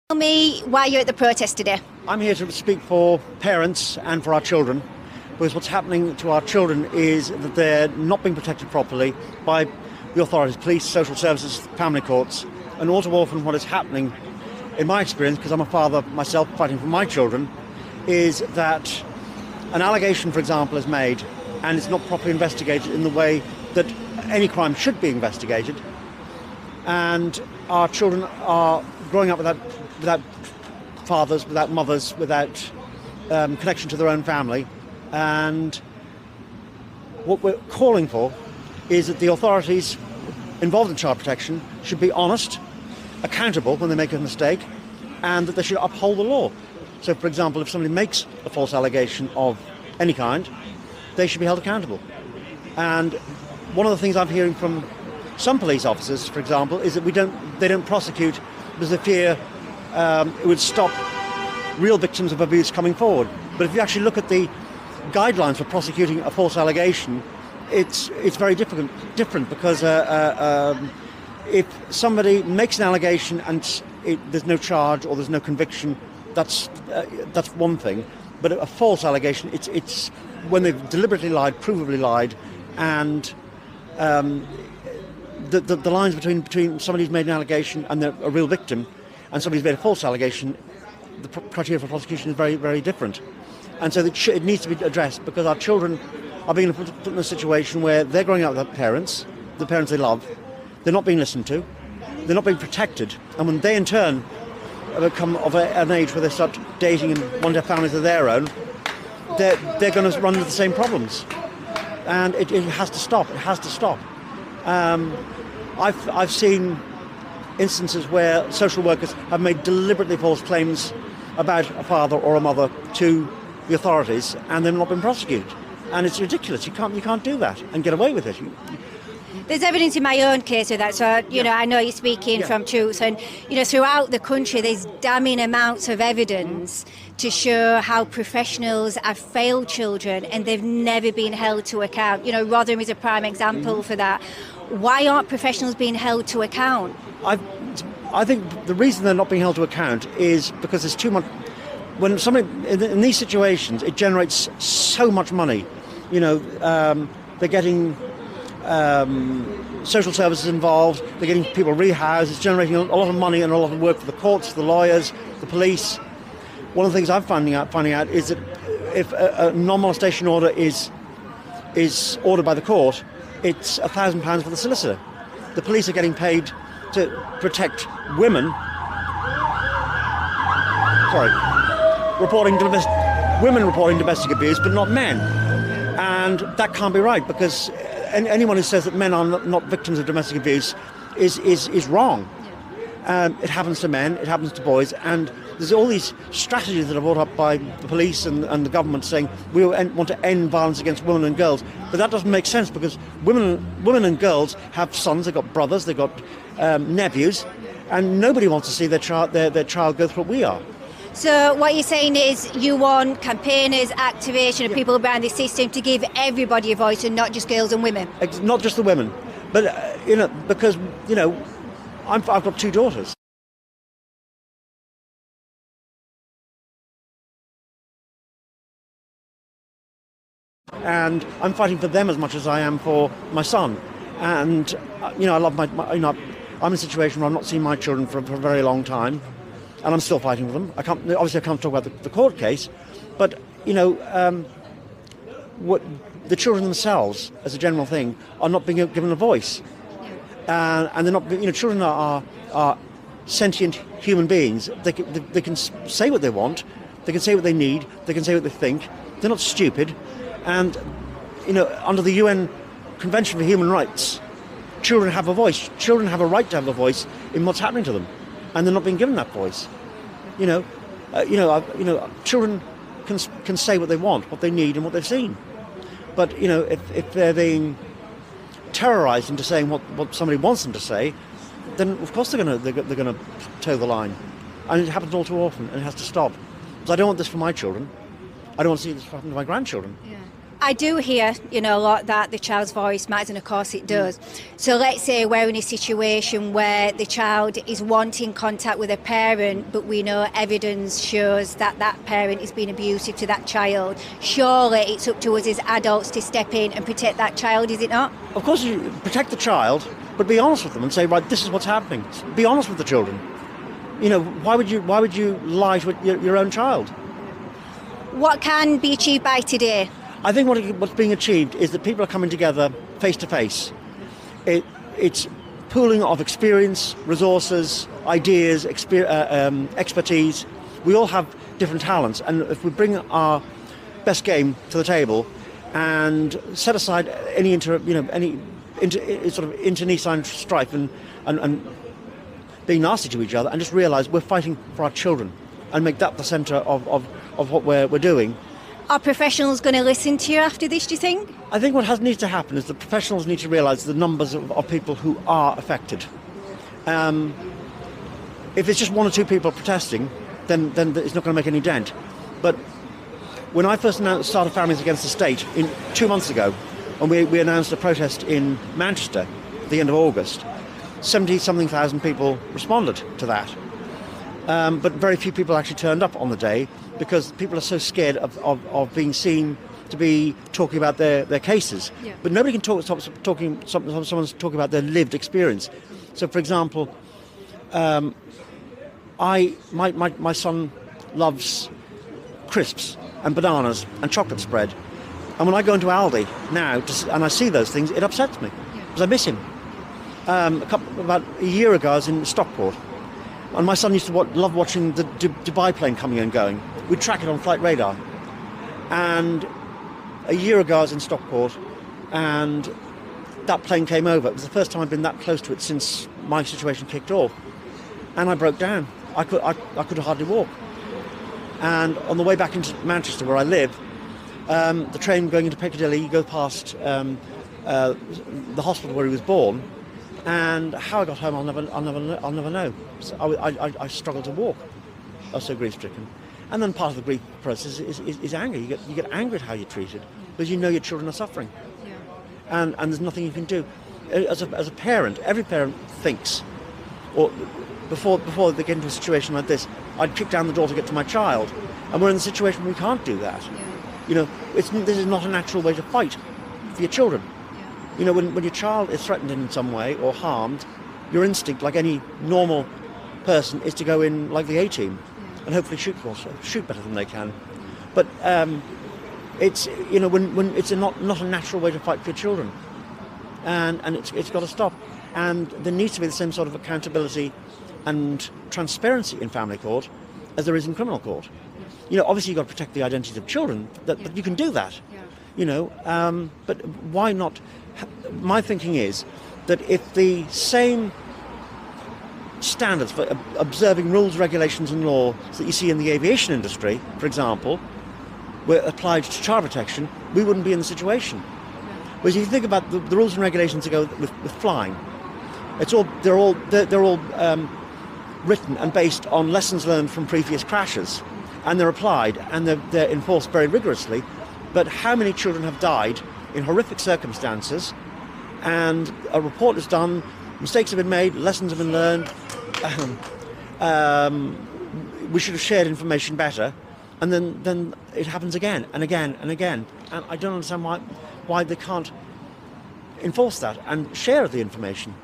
Tell me why you're at the protest today. I'm here to speak for parents and for our children, because what's happening to our children is that they're not being protected properly by the authorities, police, social services, family courts, and all too often what is happening, in my experience, because I'm a father myself fighting for my children, is that an allegation, for example, is made and it's not properly investigated in the way that any crime should be investigated, and our children are growing up without fathers, without mothers, without connection to their own family. And what we're calling for is that the authorities involved in child protection should be honest, accountable when they make a mistake, and that they should uphold the law. So, for example, if somebody makes a false allegation of any kind, they should be held accountable. And one of the things I'm hearing from some police officers, for example, is that they don't prosecute because they fear it would stop real victims of abuse coming forward. But if you actually look at the guidelines for prosecuting a false allegation, it's very different because if somebody makes an allegation and there's no charge or there's no conviction, that's one thing. But a false allegation, it's when they've deliberately lied, provably lied, and the lines between somebody who's made an allegation and they're a real victim and somebody's made a false allegation, the criteria for prosecution is very, very different. And so it needs to be addressed, because our children are being put in a situation where they're growing up with the parents they love, they're not being listened to, they're not being protected, and when they in turn become of an age where they start dating and want to have families of their own, they're going to run into the same problems. And it has to stop. It has to stop. I've seen instances where social workers have made deliberately false claims about a father or a mother to the authorities, and they've not been prosecuted. And it's ridiculous. You can't do that and get away with it. There's evidence in my own case of that, so I know you're speaking from truth, and throughout the country there's damning amounts of evidence to show how professionals have failed children and they've never been held to account. Rotherham is a prime example for that. Why aren't professionals being held to account? I think the reason they're not being held to account is because there's too much. When somebody in these situations, it generates so much money. They're getting social services involved. They're getting people rehoused. It's generating a lot of money and a lot of work for the courts, the lawyers, the police. One of the things I'm finding out is that if a non-molestation order is ordered by the court, it's £1,000 for the solicitor. The police are getting paid to protect women. Women reporting domestic abuse, but not men. And that can't be right, because anyone who says that men are not victims of domestic abuse is wrong. It happens to men, it happens to boys, and there's all these strategies that are brought up by the police and the government saying we want to end violence against women and girls. But that doesn't make sense, because women and girls have sons, they've got brothers, they've got nephews, and nobody wants to see their child go through what we are. So what you're saying is you want campaigners, activation, and people around the system to give everybody a voice, and not just girls and women. Not just the women, but because I've got two daughters. And I'm fighting for them as much as I am for my son. And I love I'm in a situation where I've not seen my children for a very long time, and I'm still fighting for them. I can't talk about the court case, but what the children themselves, as a general thing, are not being given a voice, and they're not. Children are sentient human beings. They can say what they want, they can say what they need, they can say what they think. They're not stupid, and under the UN Convention for Human Rights, children have a voice. Children have a right to have a voice in what's happening to them, and they're not being given that voice. Children can say what they want, what they need, and what they've seen. But if they're being terrorised into saying what somebody wants them to say, then of course they're going to toe the line, and it happens all too often, and it has to stop. Because I don't want this for my children. I don't want to see this happen to my grandchildren. Yeah. I do hear, a lot that the child's voice matters, and of course it does. So let's say we're in a situation where the child is wanting contact with a parent, but we know evidence shows that that parent is being abusive to that child. Surely it's up to us as adults to step in and protect that child, is it not? Of course, you protect the child, but be honest with them and say, right, this is what's happening. Be honest with the children. Why would you lie to your own child? What can be achieved by today? I think what's being achieved is that people are coming together face to face. It's pooling of experience, resources, ideas, expertise. We all have different talents, and if we bring our best game to the table and set aside any internecine strife and being nasty to each other, and just realise we're fighting for our children and make that the centre of what we're doing. Are professionals going to listen to you after this, do you think? I think what needs to happen is the professionals need to realise the numbers of people who are affected. If it's just one or two people protesting, then it's not going to make any dent. But when I first started Families Against the State 2 months ago, and we announced a protest in Manchester at the end of August, 70-something thousand people responded to that. But very few people actually turned up on the day, because people are so scared of being seen to be talking about their cases. Yeah. But nobody can someone's talking about their lived experience. So, for example, my son loves crisps and bananas and chocolate spread. And when I go into Aldi now and I see those things, it upsets me, because I miss him. About a year ago, I was in Stockport, and my son used to love watching the Dubai plane coming and going. We'd track it on flight radar. And a year ago I was in Stockport, and that plane came over. It was the first time I'd been that close to it since my situation kicked off. And I broke down. I could hardly walk. And on the way back into Manchester, where I live, the train going into Piccadilly, you go past the hospital where he was born. And how I got home, I'll never know. So I struggled to walk. I was so grief-stricken. And then part of the grief process is anger. You get angry at how you're treated, because you know your children are suffering. Yeah. And there's nothing you can do. As a parent, every parent thinks, or before they get into a situation like this, I'd kick down the door to get to my child. And we're in a situation where we can't do that. Yeah. This is not a natural way to fight for your children. Yeah. When your child is threatened in some way or harmed, your instinct, like any normal person, is to go in like the A-team. And hopefully shoot better than they can. But it's when it's not a natural way to fight for your children, and it's got to stop. And there needs to be the same sort of accountability and transparency in family court as there is in criminal court. Obviously you've got to protect the identities of children, but you can do that. Yeah. But why not? My thinking is that if the same standards for observing rules, regulations and laws that you see in the aviation industry, for example, were applied to child protection, we wouldn't be in the situation. Whereas if you think about the rules and regulations that go with flying, they're all written and based on lessons learned from previous crashes, and they're applied and they're enforced very rigorously. But how many children have died in horrific circumstances, and a report is done, mistakes have been made, lessons have been learned, we should have shared information better, and then it happens again and again and again. And I don't understand why they can't enforce that and share the information.